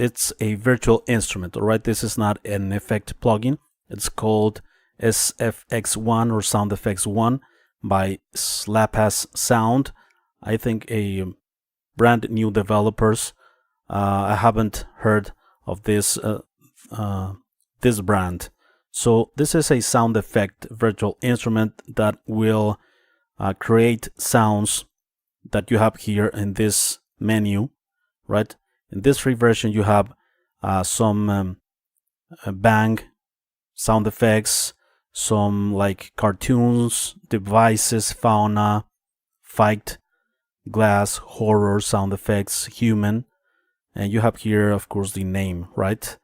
it's a virtual instrument. All right, this is not an effect plugin. It's called SFX1 or Sound Effects 1 by SlapAsSound. I think a brand new developers. I haven't heard of this this brand. So this is a sound effect virtual instrument that will create sounds that you have here in this menu, right? In this free version, you have some bang sound effects, some like cartoons, devices, fauna, fight, glass, horror sound effects, human, and you have here, of course, the name, right?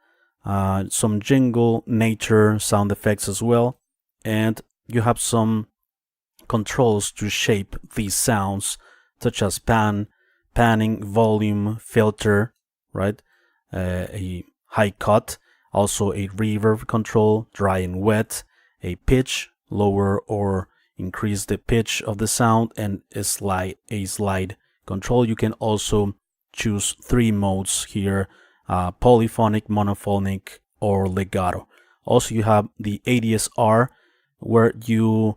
Some jingle, nature sound effects as well, and you have some controls to shape these sounds, such as panning, volume, filter, right? A high cut, also a reverb control, dry and wet, a pitch, lower or increase the pitch of the sound, and a slide control. You can also choose 3 modes here, polyphonic, monophonic, or legato. Also, you have the ADSR, where you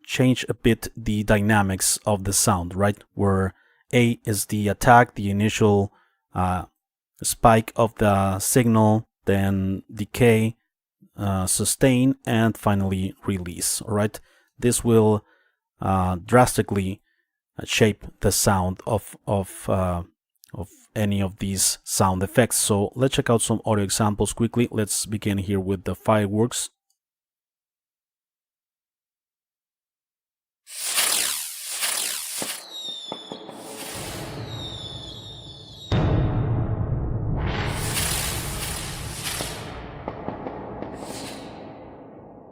change a bit the dynamics of the sound, right? Where A is the attack, the initial spike of the signal, then decay, sustain, and finally release. All right, this will drastically shape the sound of any of these sound effects. So let's check out some audio examples quickly. Let's begin here with the fireworks.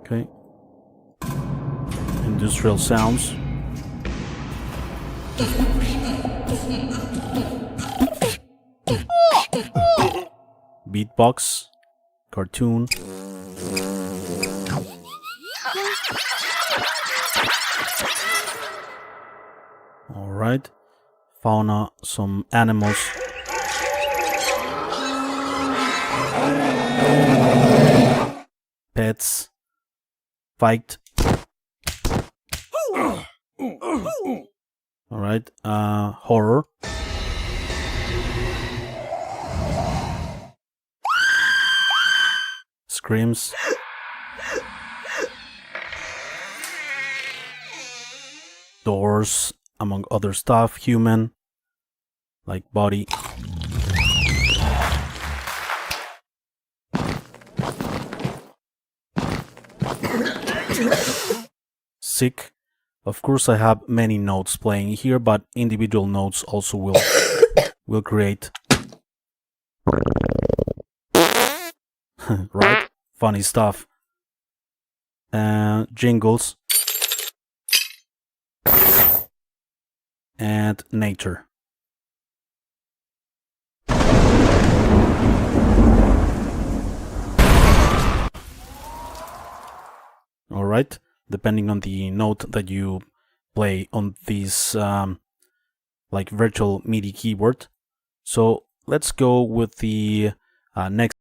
Okay. Industrial sounds. Beatbox. Cartoon. All right. Fauna, some animals. Pets. Fight. All right. Horror. Screams. Doors, among other stuff. Human, like body. Sick. Of course, I have many notes playing here, but individual notes also will create right? Funny stuff. Jingles and nature. All right. Depending on the note that you play on this like virtual MIDI keyboard. So let's go with the next